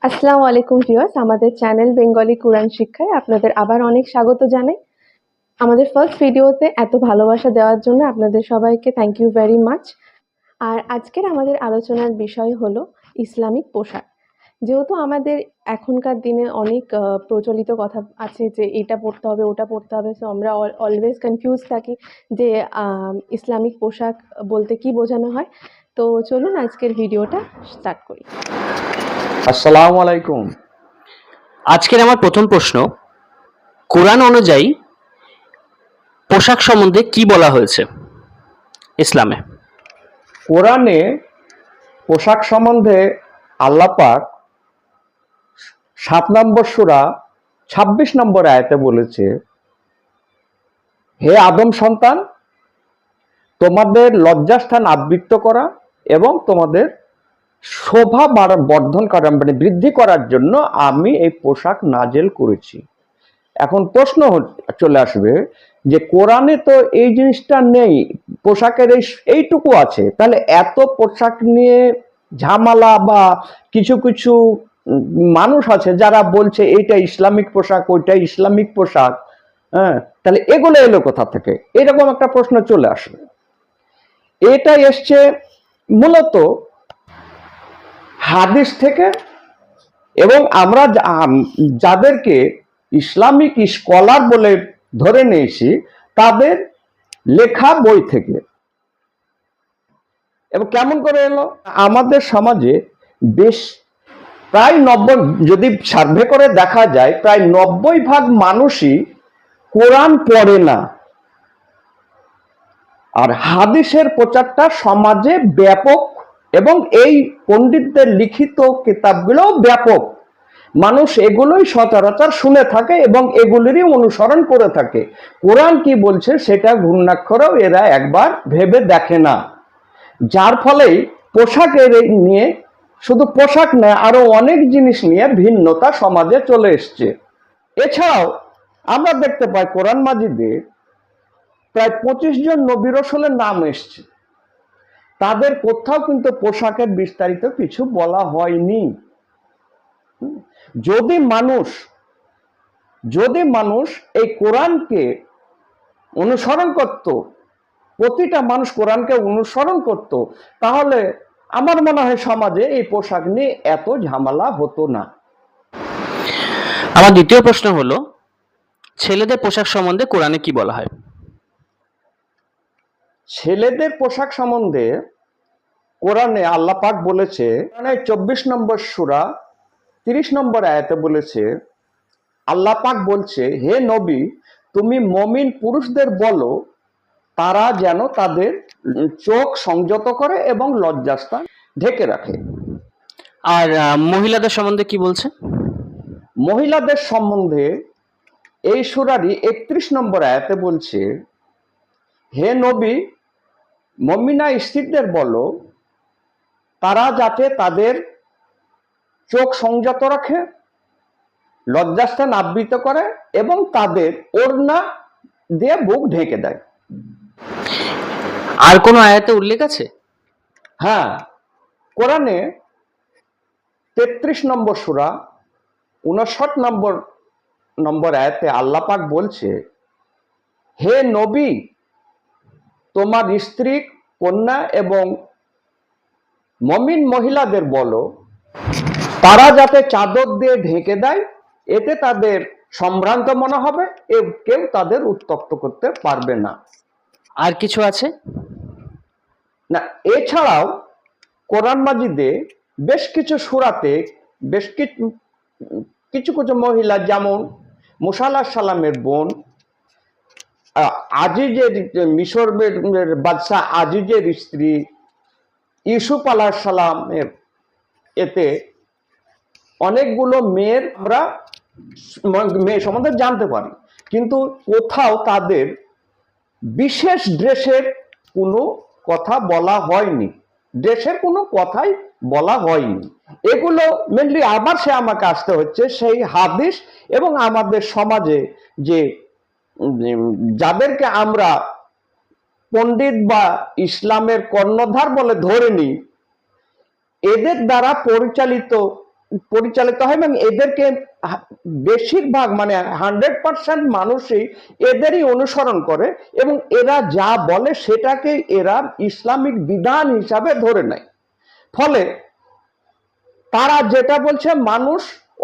আসসালামু আলাইকুম ভিউয়ার্স, আমাদের চ্যানেল বেঙ্গলি কোরআন শিক্ষায় আপনাদের আবার অনেক স্বাগত জানাই। আমাদের ফার্স্ট ভিডিওতে এত ভালোবাসা দেওয়ার জন্য আপনাদের সবাইকে থ্যাংক ইউ ভেরি মাচ। আর আজকের আমাদের আলোচনার বিষয় হলো ইসলামিক পোশাক। যেহেতু আমাদের এখনকার দিনে অনেক প্রচলিত কথা আছে যে এটা পড়তে হবে ওটা পড়তে হবে, সো আমরা অলওয়েজ কনফিউজ থাকি যে ইসলামিক পোশাক বলতে কি বোঝানো হয়। তো চলুন আজকের ভিডিওটা স্টার্ট করি। আসসালামু আলাইকুম। আজকের আমার প্রথম প্রশ্ন, কোরআন অনুযায়ী পোশাক সম্বন্ধে কি বলা হয়েছে ইসলামে? কোরআনে পোশাক সম্বন্ধে আল্লাহ পাক 7 নম্বর সূরা 26 নম্বর আয়াতে বলেছে, হে আদম সন্তান, তোমাদের লজ্জাস্থান আবৃত করা এবং তোমাদের শোভা বর্ধন করা মানে বৃদ্ধি করার জন্য আমি এই পোশাক নাজেল করেছি। এখন প্রশ্ন চলে আসবে যে কোরআনে তো এই জিনিসটা নেই, পোশাকের এইটুকু আছে, তাহলে এত পোশাক নিয়ে ঝামেলা বা কিছু কিছু মানুষ আছে যারা বলছে এইটা ইসলামিক পোশাক ওইটা ইসলামিক পোশাক, হ্যাঁ, তাহলে এগুলো এলো কোথা থেকে? এরকম একটা প্রশ্ন চলে আসবে। এটা এসছে মূলত হাদিস থেকে, এবং আমরা যাদেরকে ইসলামিক স্কলার বলে ধরে নিয়েছি তাদের লেখা বই থেকে। এবং কেমন করে এলো? আমাদের সমাজে বেশ প্রায় 90, যদি সার্ভে করে দেখা যায়, প্রায় 90% মানুষই কোরআন পড়ে না। আর হাদিসের প্রচারটা সমাজে ব্যাপক, এবং এই পণ্ডিতদের লিখিত কিতাবগুলোও ব্যাপক। মানুষ এগুলোই সচরাচর শুনে থাকে এবং এগুলিরই অনুসরণ করে থাকে। কোরআন কি বলছে সেটা ঘূর্ণাক্ষরেও এরা একবার ভেবে দেখে না, যার ফলে পোশাকের নিয়ে, শুধু পোশাক নয় আরো অনেক জিনিস নিয়ে ভিন্নতা সমাজে চলে এসছে। এছাড়াও আমরা দেখতে পাই কোরআন মাজিদে প্রায় 25 জন নবী রাসূলের নাম এসছে, তাদের কোথাও কিন্তু পোশাকের বিস্তারিত কিছু বলা হয়নি। যদি মানুষ এই কোরআনকে অনুসরণ করত, প্রতিটা মানুষ কোরআনকে অনুসরণ করত, তাহলে আমার মনে হয় সমাজে এই পোশাক নিয়ে এত ঝামেলা হতো না। আমার দ্বিতীয় প্রশ্ন হলো, ছেলেদের পোশাক সম্বন্ধে কোরআনে কি বলা হয়? ছেলেদের পোশাক সম্বন্ধে কোরআনে আল্লাহ পাক বলেছে, 24 নম্বর সূরা 30 নম্বর আয়াতে বলেছে, আল্লাহ পাক বলছে, হে নবী, তুমি মুমিন পুরুষদের বলো তারা যেন তাদের চোখ সংযত করে এবং লজ্জাস্থান ঢেকে রাখে। আর মহিলাদের সম্বন্ধে কি বলছে? মহিলাদের সম্বন্ধে এই সূরারই 31 নম্বর আয়াতে বলছে, হে নবী, মুমিনা স্ত্রীদের বলো তারা যাতে তাদের চোখ সংযত রাখে, লজ্জাস্থান আবৃত করে এবং তাদের ওড়না দিয়ে বুক ঢেকে দেয়। আর কোনো আয়াতে উল্লেখ আছে? হ্যাঁ, কোরআনে 33 নম্বর সূরা 59 নম্বর আয়াতে আল্লাহ পাক বলছে, হে নবী, তোমার স্ত্রী, কন্যা এবং মুমিন মহিলাদের বলো তারা যাতে চাদর দিয়ে ঢেকে দেয়, এতে তাদের সম্ভ্রান্ত মনে হবে, কেউ তাদের উত্তক্ত করতে পারবে না। আর কিছু আছে না, এছাড়াও কোরআন মাজিদে বেশ কিছু সূরাতে বেশ কিছু কিছু মহিলা, যেমন মুসা আলাইহিস সালামের বোন আজিজের, মিশরের বাদশাহ আজিজের স্ত্রী ইউসুফ আলাইহিস সালামের, এতে অনেকগুলো মেয়ের আমরা মেয়ে সম্বন্ধে জানতে পারি, কিন্তু কোথাও তাদের বিশেষ ড্রেসের কোনো কথা বলা হয়নি, ড্রেসের কোনো কথাই বলা হয়নি। এগুলো মেনলি আবার আমাকে আসতে হচ্ছে সেই হাদিস এবং আমাদের সমাজে যে যাদেরকে আমরা পণ্ডিত বা ইসলামের কর্ণধার বলে ধরে নিই, এদের দ্বারা পরিচালিত পরিচালিত হয় এবং এদেরকে বেশিরভাগ মানে 100% মানুষই এদেরই অনুসরণ করে এবং এরা যা বলে সেটাকে এরা ইসলামিক বিধান হিসাবে ধরে নেয়। ফলে তারা যেটা বলছে মানুষ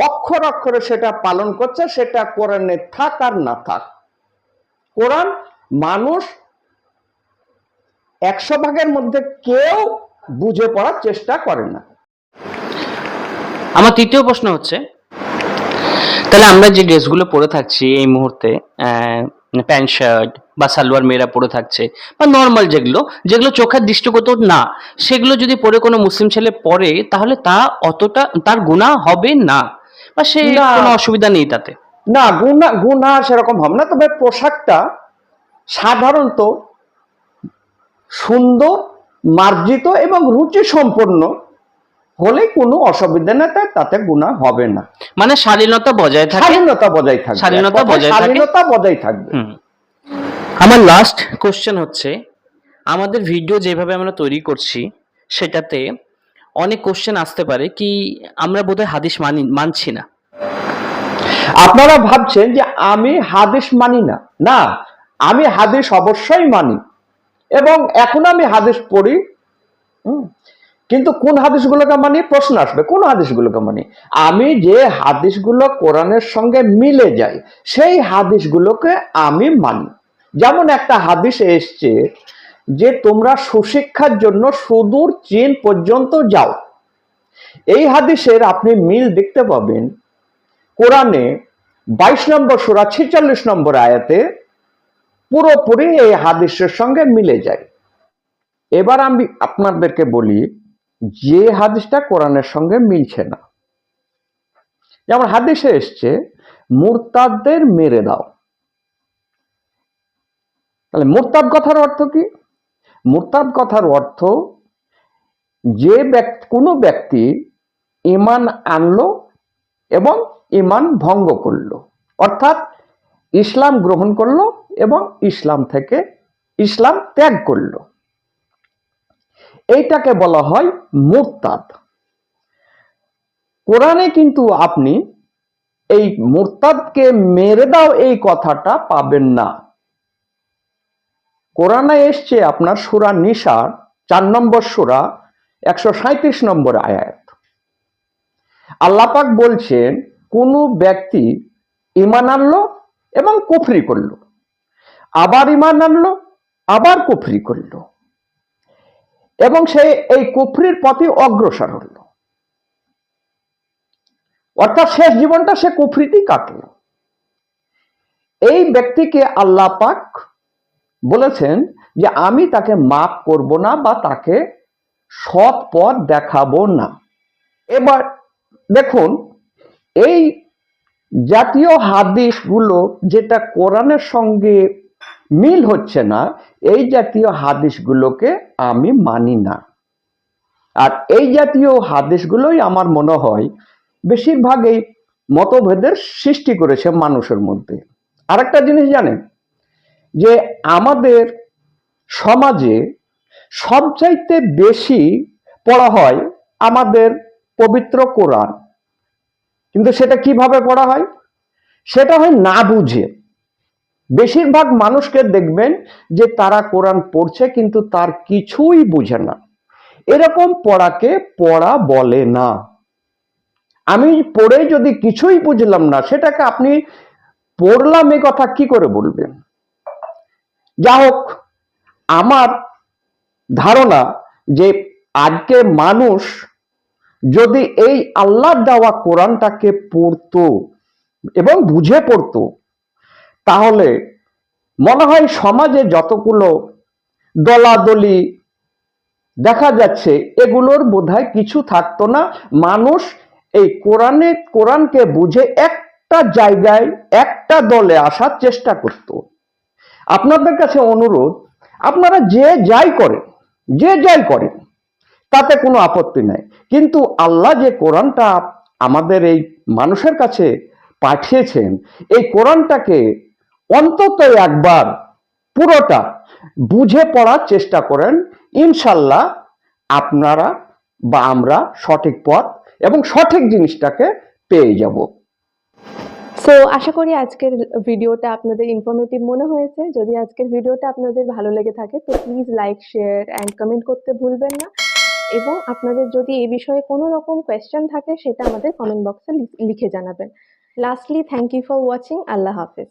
অক্ষর অক্ষরে সেটা পালন করছে, সেটা কোরআনে থাক আর না থাক। কোরআন মানুষ 100 ভাগের মধ্যে কেউ বুঝে পড়ার চেষ্টা করে না। আমার তৃতীয় প্রশ্ন হচ্ছে, তাহলে আমরা যে ড্রেসগুলো পরে থাকছি এই মুহূর্তে, প্যান্ট শার্ট বা সালোয়ার মেয়েরা পরে থাকছে, বা নর্মাল যেগুলো যেগুলো চোখের দৃষ্টিগত না, সেগুলো যদি পরে কোনো মুসলিম ছেলে পরে, তাহলে তা অতটা তার গুনাহ হবে না, বা সে না। কোনো অসুবিধা নেই তাতে? না, গুনাহ সেরকম হবে না, তবে পোশাকটা সাধারণত সুন্দর, মার্জিত এবং রুচি সম্পন্ন হলে কোনো অসুবিধা নেই, তাতে গুনাহ হবে না। মানে শালীনতা বজায় থাকে। স্বাধীনতা বজায় থাকবে। স্বাধীনতা বজায় থাকে। স্বাধীনতা বজায় থাকবে। আমার লাস্ট কোশ্চেন হচ্ছে, আমাদের ভিডিও যেভাবে আমরা তৈরি করছি সেটাতে অনেক কোশ্চেন আসতে পারে কি আমরা বোধহয় হাদিস মানছি না। আপনারা ভাবছেন যে আমি হাদিস মানি না। না, আমি হাদিস অবশ্যই মানি এবং এখন আমি হাদিস পড়ি। কিন্তু কোন হাদিসগুলোকে মানি? প্রশ্ন আসবে, কোন হাদিসগুলোকে মানি? আমি যে হাদিসগুলো কোরআনের সঙ্গে মিলে যায় সেই হাদিসগুলোকে আমি মানি। যেমন একটা হাদিসে এসছে যে তোমরা সুশিক্ষার জন্য সুদূর চীন পর্যন্ত যাও। এই হাদিসের আপনি মিল দেখতে পাবেন কোরআনে 22 নম্বর সূরা 46 নম্বর আয়াতে, পুরোপুরি এই হাদিসের সঙ্গে মিলে যায়। এবার আমি আপনাদেরকে বলি যে হাদিসটা কোরআনের সঙ্গে মিলছে না। যেমন হাদিসে এসছে মুরতাদদের মেরে দাও। তাহলে মুরতাদ কথার অর্থ কি? মুরতাদ কথার অর্থ যে কোনো ব্যক্তি ঈমান আনলো এবং ঈমান ভঙ্গ করলো, অর্থাৎ ইসলাম গ্রহণ করলো এবং ইসলাম ত্যাগ করলো, এইটাকে বলা হয় মুরতাদ। কোরআনে কিন্তু আপনি এই মুরতাদকে মেরে দাও এই কথাটা পাবেন না। কোরআনে এসছে আপনার সূরা নিসার 4 নম্বর সূরা 137 নম্বর আয়াত। আল্লাহ পাক বলছেন কোন ব্যক্তি ঈমান আনলো এবং কুফরি করলো, আবার ঈমান আনলো, আবার কুফরি করলো এবং সে এই কুফরির পথে অগ্রসর হলো, অর্থাৎ শেষ জীবনটা সে কুফরিতেই কাটলো। এই ব্যক্তিকে আল্লাহ পাক বলেছেন যে আমি তাকে মাফ করব না বা তাকে সৎ পথ দেখাবো না। এবার দেখুন এই জাতীয় হাদিসগুলো যেটা কোরআনের সঙ্গে মিল হচ্ছে না, এই জাতীয় হাদিসগুলোকে আমি মানি না। আর এই জাতীয় হাদিসগুলোই আমার মনে হয় বেশিরভাগই মতভেদের সৃষ্টি করেছে মানুষের মধ্যে। আরেকটা জিনিস জানেন যে আমাদের সমাজে সবচাইতে বেশি পড়া হয় আমাদের পবিত্র কোরআন, কিন্তু সেটা কিভাবে পড়া হয়? সেটা হয় না বুঝে। বেশিরভাগ মানুষকে দেখবেন যে তারা কোরআন পড়ছে কিন্তু তার কিছুই বুঝে না। এরকম পড়াকে পড়া বলে না। আমি পড়ে যদি কিছুই বুঝলাম না, সেটাকে আপনি পড়লাম এ কথা কি করে বলবেন? যা হোক, আমার ধারণা যে আজকে মানুষ যদি এই আল্লাহ দেওয়া কোরআনটাকে পড়তো এবং বুঝে পড়তো, তাহলে মনে হয় সমাজে যতগুলো দলাদলি দেখা যাচ্ছে এগুলোর বোধহয় কিছু থাকতো না। মানুষ এই কোরআনকে বুঝে একটা জায়গায় একটা দলে আসার চেষ্টা করত। আপনাদের কাছে অনুরোধ, আপনারা যে যাই করেন তাতে কোনো আপত্তি নাই, কিন্তু আল্লাহ যে কোরআনটা আমাদের এই মানুষের কাছে পাঠিয়েছেন, এই কোরআনটাকে অন্তত একবার পুরোটা বুঝে পড়ার চেষ্টা করেন। ইনশাল্লাহ আপনারা বা আমরা সঠিক পথ এবং সঠিক জিনিসটাকে পেয়ে যাব। সো আশা করি আজকের ভিডিওটা আপনাদের ইনফরমেটিভ মনে হয়েছে। যদি আজকের ভিডিওটা আপনাদের ভালো লেগে থাকে তো please like, share and comment করতে ভুলবেন না। এবং আপনাদের যদি এই বিষয়ে কোনো রকম কোয়েশ্চেন থাকে সেটা আমাদের কমেন্ট বক্সে লিখে জানাবেন। Lastly, thank you for watching. আল্লাহ হাফেজ।